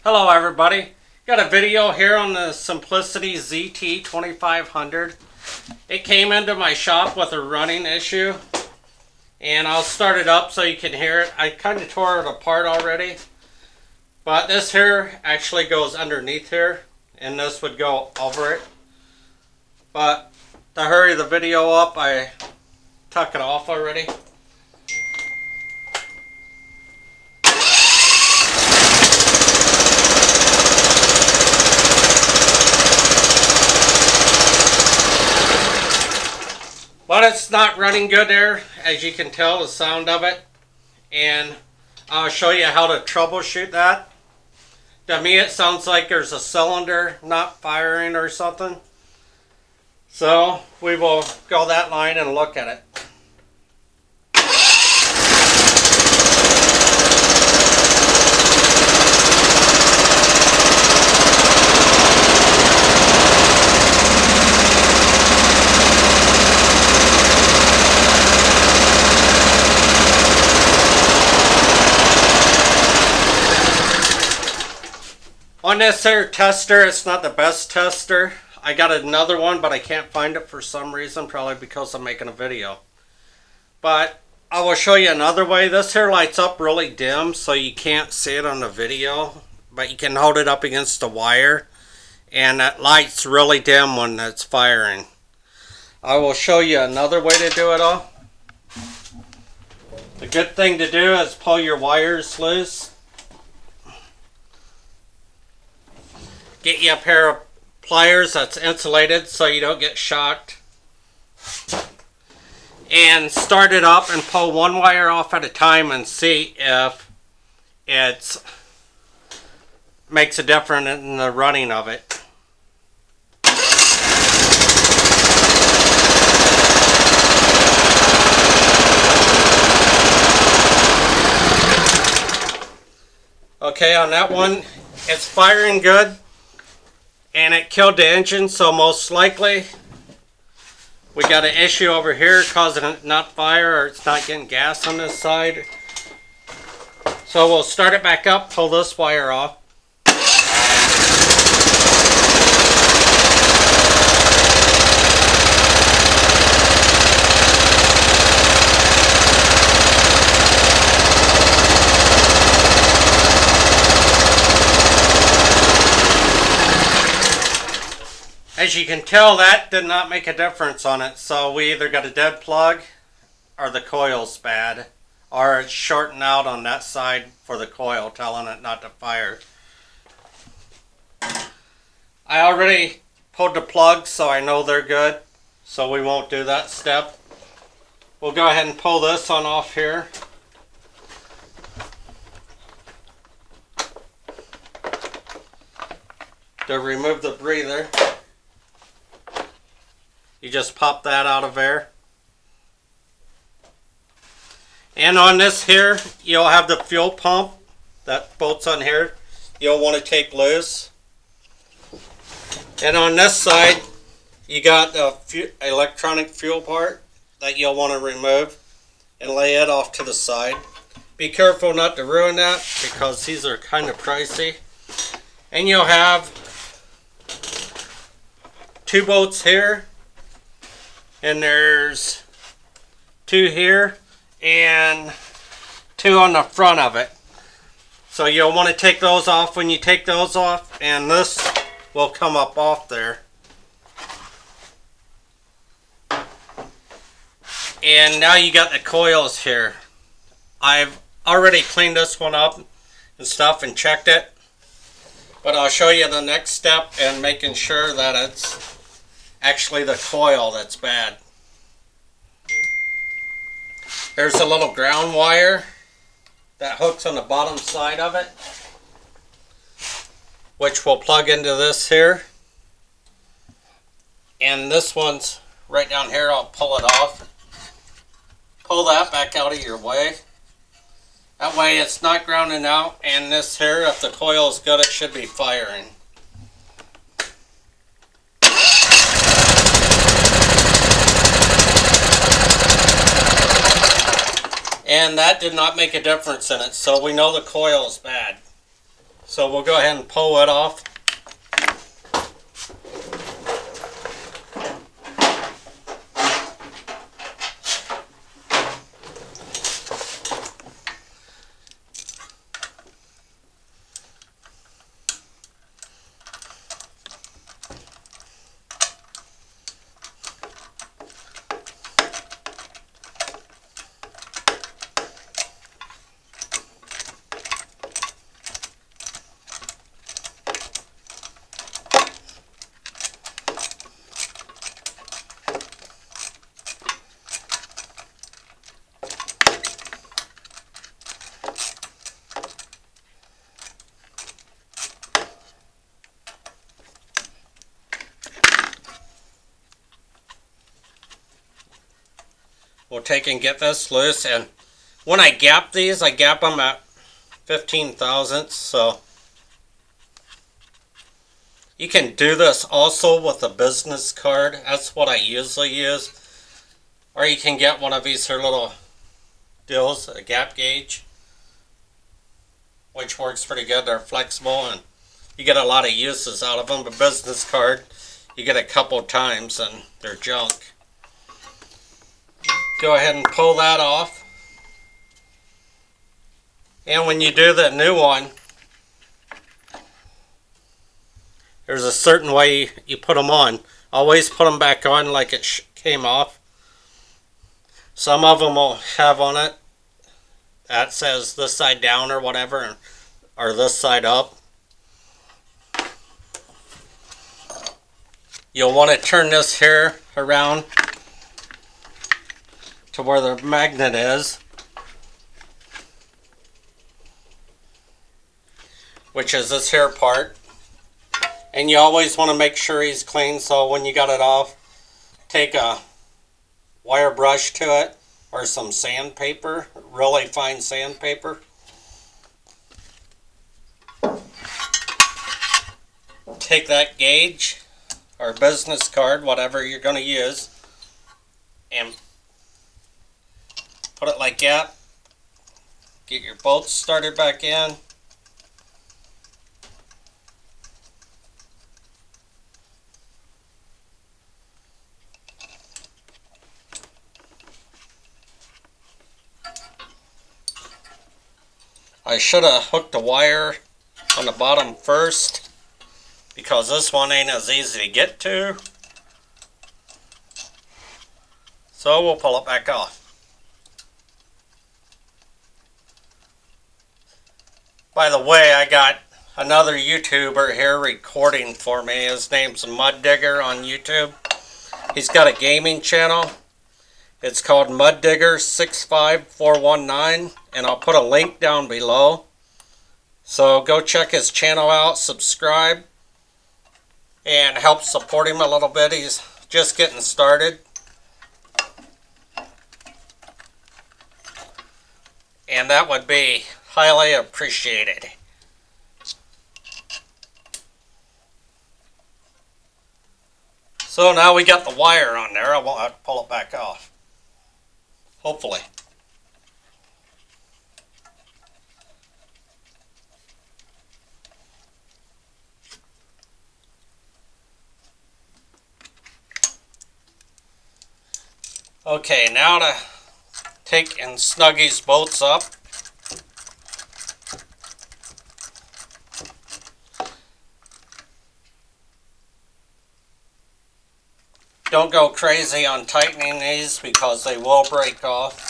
Hello everybody, got a video here on the Simplicity ZT 2500. It came into my shop with a running issue and I'll start it up so you can hear it. I kind of tore it apart already, but this here actually goes underneath here and this would go over it. But to hurry the video up, I took it off already. But it's not running good there, as you can tell the sound of it. And I'll show you how to troubleshoot that. To me it sounds like there's a cylinder not firing or something. So we will go that line and look at it. On this here tester, it's not the best tester. I got another one, but I can't find it for some reason, probably because I'm making a video. But I will show you another way. This here lights up really dim, so you can't see it on the video, but you can hold it up against the wire, and it lights really dim when it's firing. I will show you another way to do it all. The good thing to do is pull your wires loose. Get you a pair of pliers that's insulated so you don't get shocked. And start it up and pull one wire off at a time and see if it makes a difference in the running of it. Okay, on that one, it's firing good. And it killed the engine, so most likely we got an issue over here causing it not fire, or it's not getting gas on this side. So we'll start it back up, pull this wire off. As you can tell, that did not make a difference on it, so we either got a dead plug or the coil's bad, or it's shorting out on that side for the coil, telling it not to fire. I already pulled the plugs, so I know they're good, so we won't do that step. We'll go ahead and pull this one off here. To remove the breather. You just pop that out of there. And on this here, you'll have the fuel pump that bolts on here. You'll want to take loose. And on this side, you got the electronic fuel part that you'll want to remove and lay it off to the side. Be careful not to ruin that because these are kind of pricey. And you'll have two bolts here. And there's two here and two on the front of it. So you'll want to take those off when you take those off, and this will come up off there. And now you got the coils here. I've already cleaned this one up and stuff and checked it. But I'll show you the next step in making sure that it's actually the coil that's bad. There's a little ground wire that hooks on the bottom side of it, which will plug into this here. And this one's right down here. I'll pull it off. Pull that back out of your way. That way it's not grounding out, and this here, if the coil is good, it should be firing. And that did not make a difference in it, so we know the coil is bad. So we'll go ahead and pull it off. We'll take and get this loose, and when I gap these, I gap them at 15 thousandths, so you can do this also with a business card. That's what I usually use. Or you can get one of these here little deals, a gap gauge, which works pretty good. They're flexible and you get a lot of uses out of them. A business card, you get a couple times and they're junk. Go ahead and pull that off. And when you do the new one, there's a certain way you put them on. Always put them back on like it came off. Some of them will have on it that says this side down or whatever, or this side up. You'll want to turn this here around to where the magnet is, which is this here part. And you always want to make sure he's clean, so when you got it off, take a wire brush to it or some sandpaper, really fine sandpaper. Take that gauge or business card, whatever you're going to use, and put it like that. Get your bolts started back in. I should have hooked the wire on the bottom first, because this one ain't as easy to get to. So we'll pull it back off. By the way, I got another YouTuber here recording for me. His name's MrJustDIY on YouTube. He's got a gaming channel. It's called MrJustDIY65419, and I'll put a link down below. So go check his channel out, subscribe, and help support him a little bit. He's just getting started. And that would be highly appreciated. So now we got the wire on there. I won't have to pull it back off. Hopefully. Okay, now to take and snug these bolts up. Don't go crazy on tightening these because they will break off.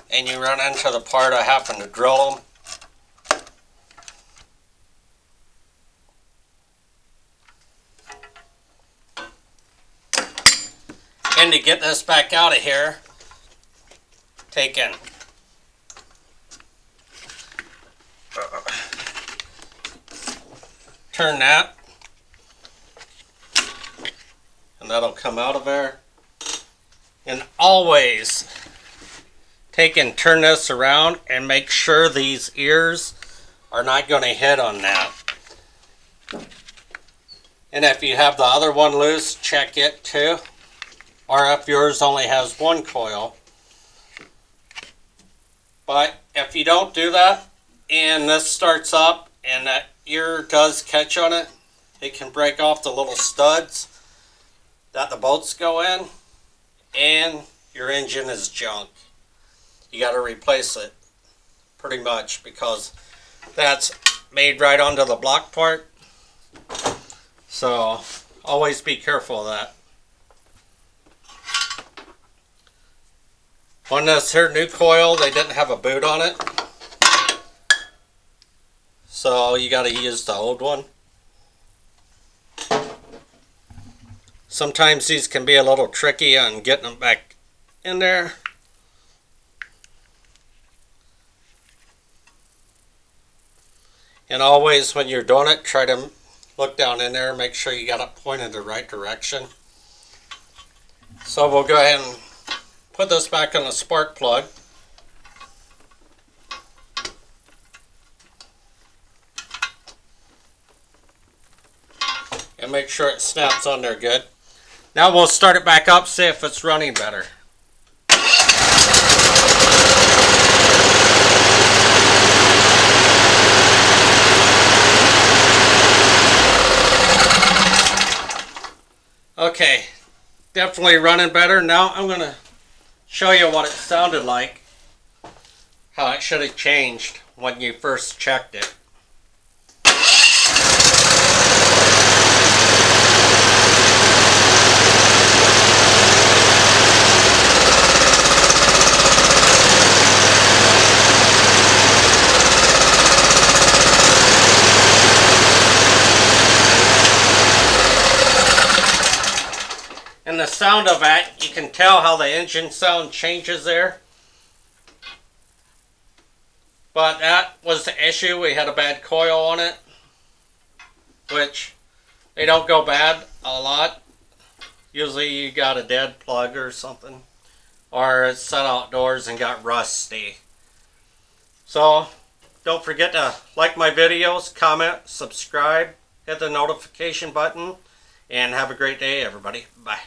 And you run into the part of having to drill them. And to get this back out of here, turn that. And that'll come out of there. And always take and turn this around and make sure these ears are not going to hit on that. And if you have the other one loose, check it too. Or if yours only has one coil. But if you don't do that and this starts up and that ear does catch on it, it can break off the little studs that the bolts go in, and your engine is junk. You got to replace it pretty much, because that's made right onto the block part. So always be careful of that. On this here new coil, they didn't have a boot on it, so you got to use the old one. Sometimes these can be a little tricky on getting them back in there. And always when you're doing it, try to look down in there, make sure you got it pointed the right direction. So we'll go ahead and put this back in the spark plug. And make sure it snaps on there good. Now we'll start it back up, see if it's running better. Okay, definitely running better. Now I'm going to show you what it sounded like, how it should have changed when you first checked it. And the sound of that, you can tell how the engine sound changes there. But that was the issue. We had a bad coil on it, which they don't go bad a lot. Usually you got a dead plug or something, or it's set outdoors and got rusty. So don't forget to like my videos, comment, subscribe, hit the notification button, and have a great day, everybody. Bye.